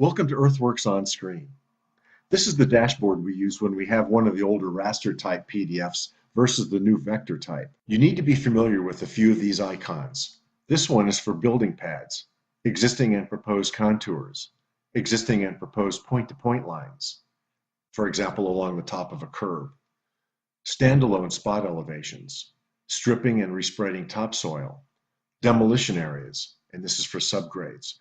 Welcome to EarthWorks Onscreen. This is the dashboard we use when we have one of the older raster type PDFs versus the new vector type. You need to be familiar with a few of these icons. This one is for building pads, existing and proposed contours, existing and proposed point-to-point lines, for example along the top of a curb, standalone spot elevations, stripping and respreading topsoil, demolition areas, and this is for subgrades.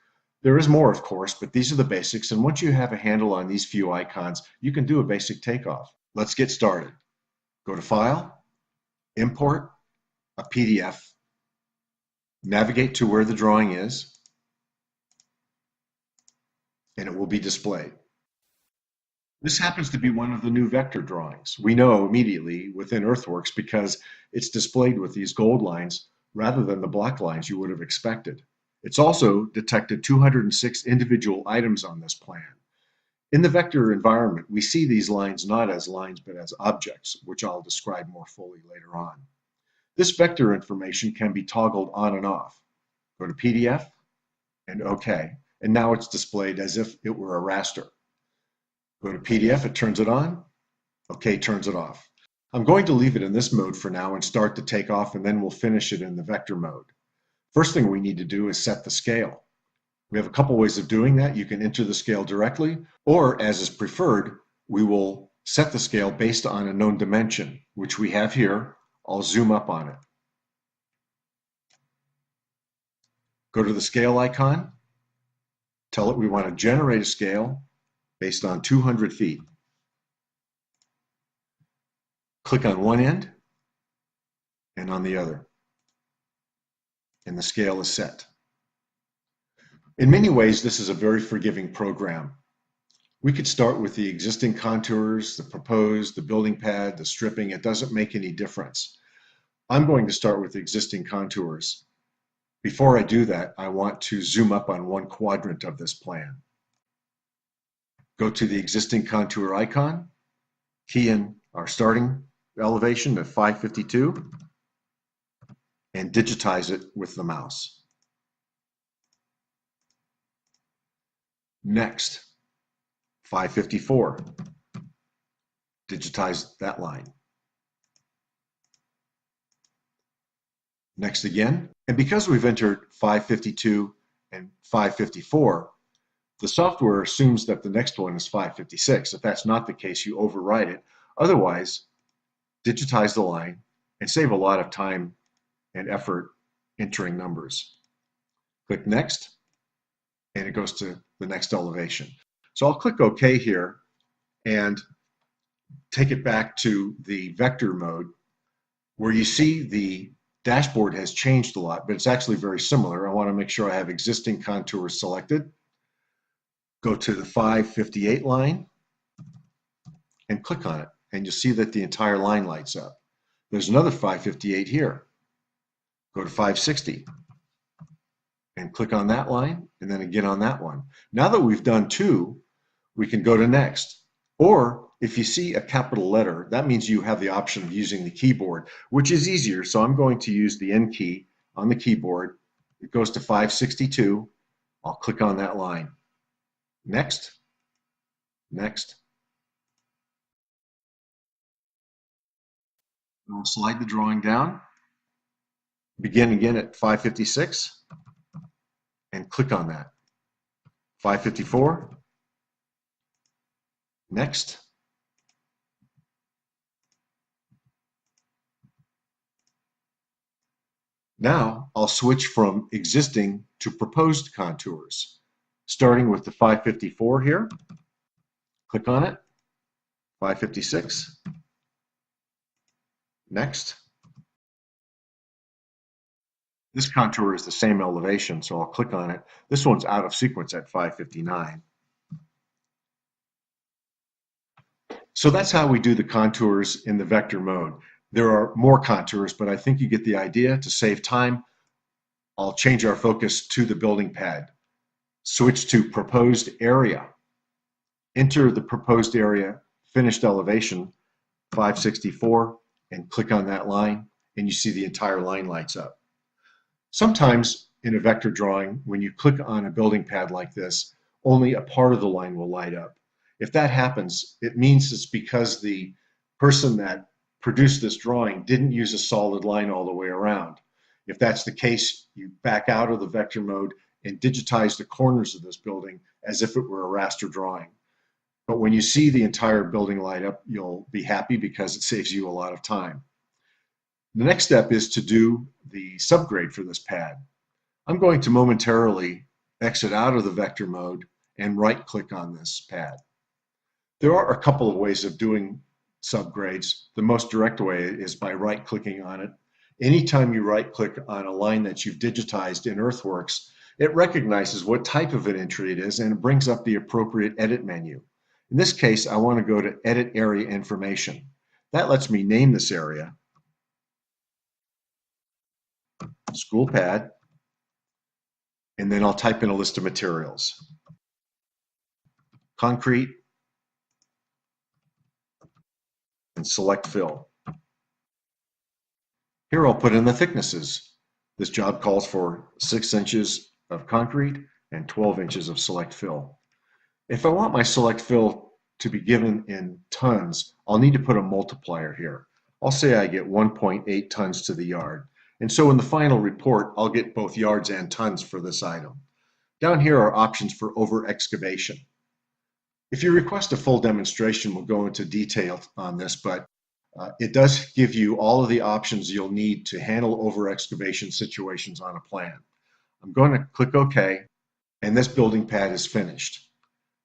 There is more, of course, but these are the basics, and once you have a handle on these few icons, you can do a basic takeoff. Let's get started. Go to File, Import a PDF, navigate to where the drawing is, and it will be displayed. This happens to be one of the new vector drawings. We know immediately within EarthWorks because it's displayed with these gold lines rather than the black lines you would have expected. It's also detected 206 individual items on this plan. In the vector environment, we see these lines not as lines but as objects, which I'll describe more fully later on. This vector information can be toggled on and off. Go to PDF and OK, and now it's displayed as if it were a raster. Go to PDF, it turns it on, OK turns it off. I'm going to leave it in this mode for now and start the takeoff, and then we'll finish it in the vector mode. First thing we need to do is set the scale. We have a couple ways of doing that. You can enter the scale directly, or as is preferred, we will set the scale based on a known dimension, which we have here. I'll zoom up on it. Go to the scale icon, tell it we want to generate a scale based on 200 feet. Click on one end and on the other, and the scale is set. In many ways, this is a very forgiving program. We could start with the existing contours, the proposed, the building pad, the stripping. It doesn't make any difference. I'm going to start with the existing contours. Before I do that, I want to zoom up on one quadrant of this plan. Go to the existing contour icon, key in our starting elevation at 552, and digitize it with the mouse. Next, 554. Digitize that line. Next again, and because we've entered 552 and 554, the software assumes that the next one is 556. If that's not the case, you override it. Otherwise, digitize the line and save a lot of time and effort entering numbers. Click Next, and it goes to the next elevation. So I'll click OK here and take it back to the vector mode, where you see the dashboard has changed a lot, but it's actually very similar. I want to make sure I have existing contours selected. Go to the 558 line and click on it, and you'll see that the entire line lights up. There's another 558 here. Go to 560 and click on that line, and then again on that one. Now that we've done two, we can go to Next. Or if you see a capital letter, that means you have the option of using the keyboard, which is easier. So I'm going to use the N key on the keyboard. It goes to 562. I'll click on that line. Next, next. I'll slide the drawing down. Begin again at 556 and click on that. 554. Next. Now I'll switch from existing to proposed contours, starting with the 554 here. Click on it. 556. Next. This contour is the same elevation, so I'll click on it. This one's out of sequence at 559. So that's how we do the contours in the vector mode. There are more contours, but I think you get the idea. To save time, I'll change our focus to the building pad. Switch to proposed area. Enter the proposed area, finished elevation, 564, and click on that line, and you see the entire line lights up. Sometimes in a vector drawing, when you click on a building pad like this, only a part of the line will light up. If that happens, it means it's because the person that produced this drawing didn't use a solid line all the way around. If that's the case, you back out of the vector mode and digitize the corners of this building as if it were a raster drawing. But when you see the entire building light up, you'll be happy because it saves you a lot of time. The next step is to do the subgrade for this pad. I'm going to momentarily exit out of the vector mode and right-click on this pad. There are a couple of ways of doing subgrades. The most direct way is by right-clicking on it. Anytime you right-click on a line that you've digitized in EarthWorks, it recognizes what type of an entry it is and it brings up the appropriate edit menu. In this case, I want to go to Edit Area Information. That lets me name this area School Pad, and then I'll type in a list of materials. Concrete, and select Fill. Here I'll put in the thicknesses. This job calls for 6 inches of concrete and 12 inches of select fill. If I want my select fill to be given in tons, I'll need to put a multiplier here. I'll say I get 1.8 tons to the yard. And so in the final report, I'll get both yards and tons for this item. Down here are options for over excavation. If you request a full demonstration, we'll go into detail on this, but it does give you all of the options you'll need to handle over excavation situations on a plan. I'm going to click OK, and this building pad is finished.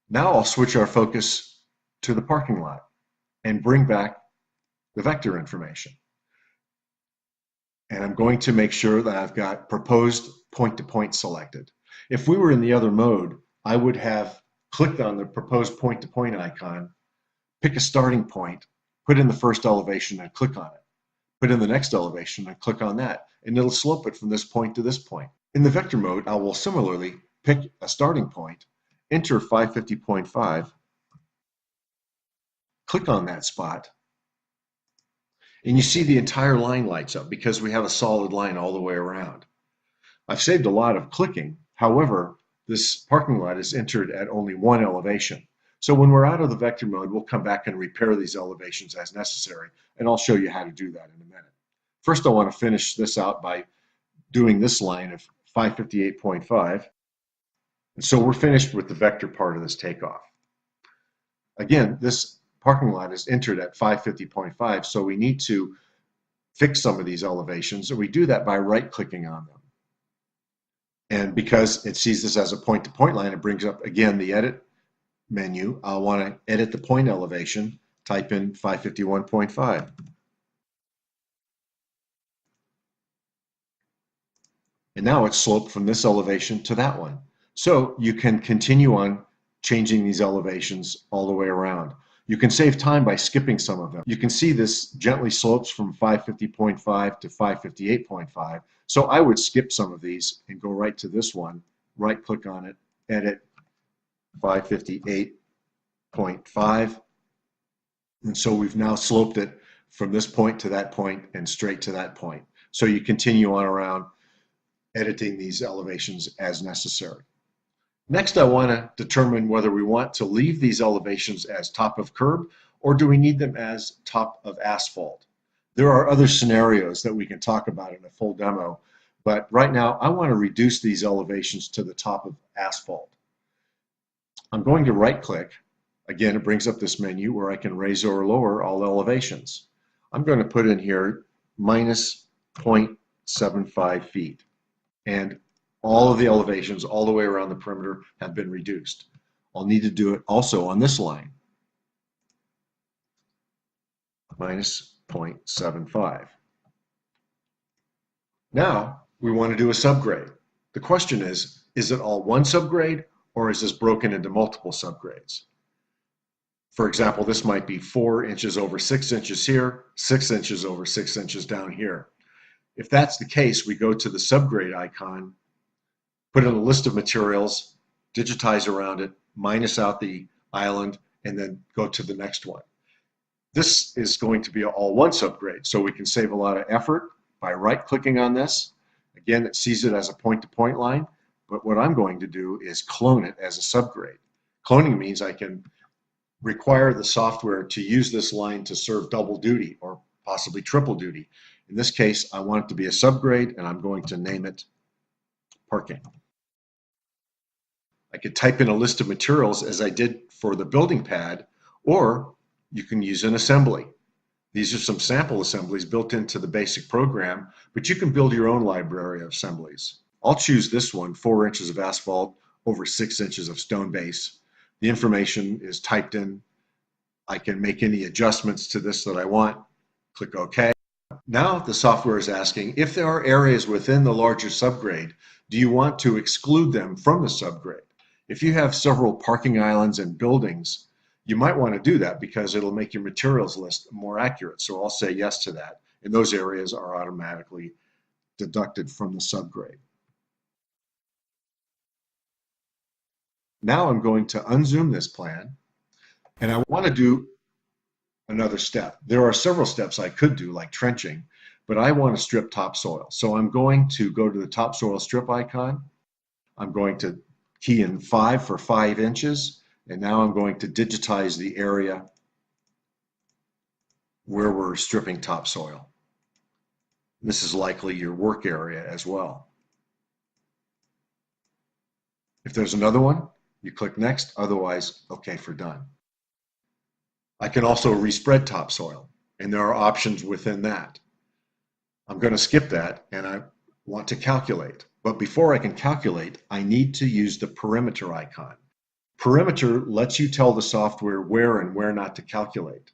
Now I'll switch our focus to the parking lot and bring back the vector information. And I'm going to make sure that I've got proposed point-to-point selected. If we were in the other mode, I would have clicked on the proposed point-to-point icon, pick a starting point, put in the first elevation and click on it. Put in the next elevation and click on that, and it'll slope it from this point to this point. In the vector mode, I will similarly pick a starting point, enter 550.5, click on that spot, and you see the entire line lights up because we have a solid line all the way around. I've saved a lot of clicking. However, this parking lot is entered at only one elevation. So when we're out of the vector mode, we'll come back and repair these elevations as necessary, and I'll show you how to do that in a minute. First, I want to finish this out by doing this line of 558.5. And so we're finished with the vector part of this takeoff. Again, this parking lot is entered at 550.5, so we need to fix some of these elevations, and we do that by right-clicking on them. And because it sees this as a point-to-point line, it brings up, again, the Edit menu. I'll want to edit the point elevation, type in 551.5. And now it's sloped from this elevation to that one. So you can continue on changing these elevations all the way around. You can save time by skipping some of them. You can see this gently slopes from 550.5 to 558.5. So I would skip some of these and go right to this one, right click on it, edit 558.5. And so we've now sloped it from this point to that point and straight to that point. So you continue on around editing these elevations as necessary. Next, I want to determine whether we want to leave these elevations as top of curb or do we need them as top of asphalt. There are other scenarios that we can talk about in a full demo, but right now I want to reduce these elevations to the top of asphalt. I'm going to right click. Again, it brings up this menu where I can raise or lower all elevations. I'm going to put in here minus 0.75 feet. And all of the elevations all the way around the perimeter have been reduced. I'll need to do it also on this line. Minus 0.75. Now we want to do a subgrade. The question is it all one subgrade or is this broken into multiple subgrades? For example, this might be 4 inches over 6 inches here, 6 inches over 6 inches down here. If that's the case, we go to the subgrade icon, put in a list of materials, digitize around it, minus out the island, and then go to the next one. This is going to be all one subgrade, so we can save a lot of effort by right-clicking on this. Again, it sees it as a point-to-point line. But what I'm going to do is clone it as a subgrade. Cloning means I can require the software to use this line to serve double duty or possibly triple duty. In this case, I want it to be a subgrade, and I'm going to name it parking. I could type in a list of materials as I did for the building pad, or you can use an assembly. These are some sample assemblies built into the basic program, but you can build your own library of assemblies. I'll choose this one, 4 inches of asphalt over 6 inches of stone base. The information is typed in. I can make any adjustments to this that I want. Click OK. Now the software is asking if there are areas within the larger subgrade, do you want to exclude them from the subgrade? If you have several parking islands and buildings, you might want to do that because it'll make your materials list more accurate. So I'll say yes to that. And those areas are automatically deducted from the subgrade. Now I'm going to unzoom this plan, and I want to do another step. There are several steps I could do, like trenching, but I want to strip topsoil. So I'm going to go to the topsoil strip icon. I'm going to key in 5 for 5 inches, and now I'm going to digitize the area where we're stripping topsoil. This is likely your work area as well. If there's another one, you click next, otherwise, okay for done. I can also respread topsoil, and there are options within that. I'm going to skip that, and I want to calculate. But before I can calculate, I need to use the perimeter icon. Perimeter lets you tell the software where and where not to calculate.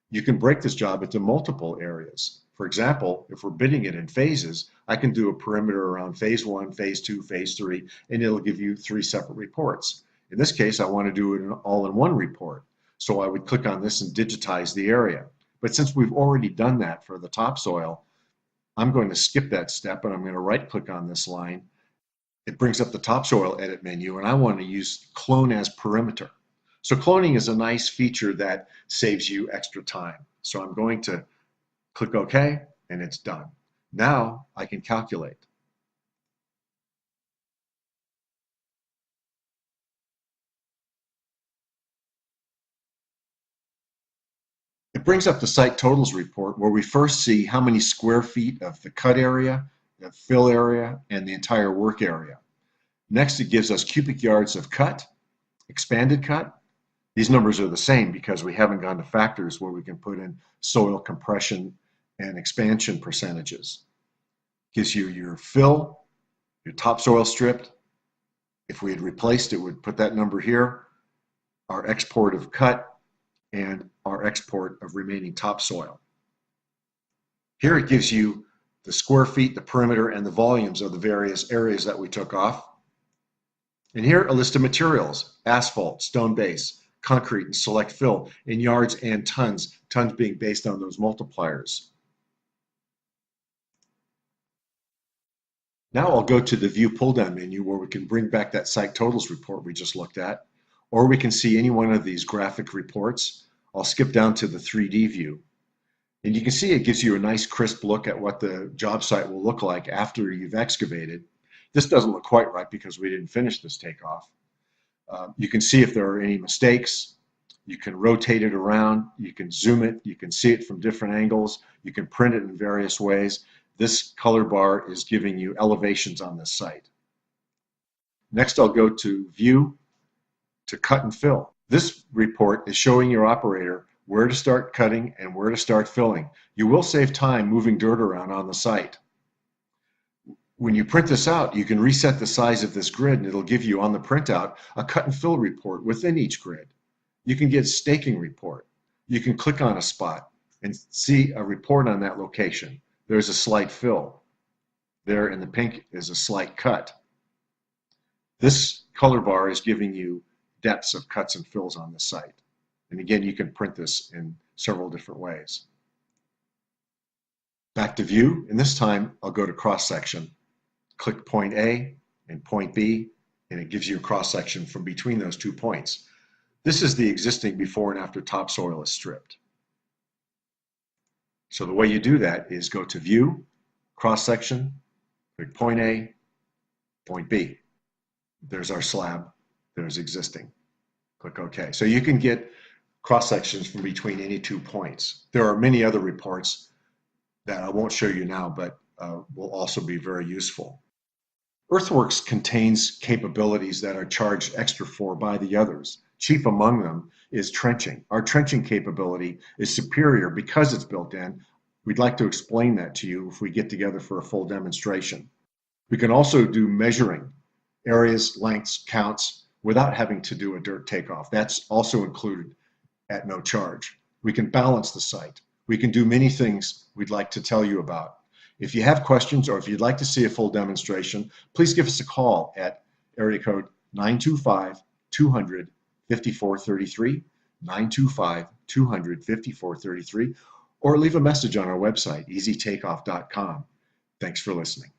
You can break this job into multiple areas. For example, if we're bidding it in phases, I can do a perimeter around phase 1, phase 2, phase 3, and it'll give you 3 separate reports. In this case, I want to do it all in one report. So I would click on this and digitize the area. But since we've already done that for the topsoil, I'm going to skip that step, and I'm going to right click on this line. It brings up the topsoil edit menu, and I want to use clone as perimeter. So cloning is a nice feature that saves you extra time. So I'm going to click OK, and it's done. Now I can calculate. It brings up the site totals report, where we first see how many square feet of the cut area, the fill area, and the entire work area. Next, it gives us cubic yards of cut, expanded cut. These numbers are the same because we haven't gone to factors where we can put in soil compression and expansion percentages. Gives you your fill, your topsoil stripped. If we had replaced it, we'd put that number here, our export of cut, and our export of remaining topsoil. Here it gives you the square feet, the perimeter, and the volumes of the various areas that we took off. And here a list of materials: asphalt, stone base, concrete, and select fill in yards and tons, tons being based on those multipliers. Now I'll go to the View pull-down menu, where we can bring back that site totals report we just looked at, or we can see any one of these graphic reports. I'll skip down to the 3D view. And you can see it gives you a nice crisp look at what the job site will look like after you've excavated. This doesn't look quite right because we didn't finish this takeoff. You can see if there are any mistakes. You can rotate it around. You can zoom it. You can see it from different angles. You can print it in various ways. This color bar is giving you elevations on this site. Next, I'll go to View, to Cut and Fill. This report is showing your operator where to start cutting and where to start filling. You will save time moving dirt around on the site. When you print this out, you can reset the size of this grid, and it'll give you on the printout a cut and fill report within each grid. You can get staking report. You can click on a spot and see a report on that location. There's a slight fill. There in the pink is a slight cut. This color bar is giving you depths of cuts and fills on the site. And again, you can print this in several different ways. Back to View, and this time I'll go to cross section. Click point A and point B, and it gives you a cross section from between those 2 points. This is the existing before and after topsoil is stripped. So the way you do that is go to View, cross section, click point A, point B. There's our slab. There's existing. Click OK. So you can get cross sections from between any 2 points. There are many other reports that I won't show you now, but will also be very useful. EarthWorks contains capabilities that are charged extra for by the others. Chief among them is trenching. Our trenching capability is superior because it's built in. We'd like to explain that to you if we get together for a full demonstration. We can also do measuring, areas, lengths, counts, without having to do a dirt takeoff. That's also included at no charge. We can balance the site. We can do many things we'd like to tell you about. If you have questions or if you'd like to see a full demonstration, please give us a call at area code 925-200-5433, 925-200-5433, or leave a message on our website, easytakeoff.com. Thanks for listening.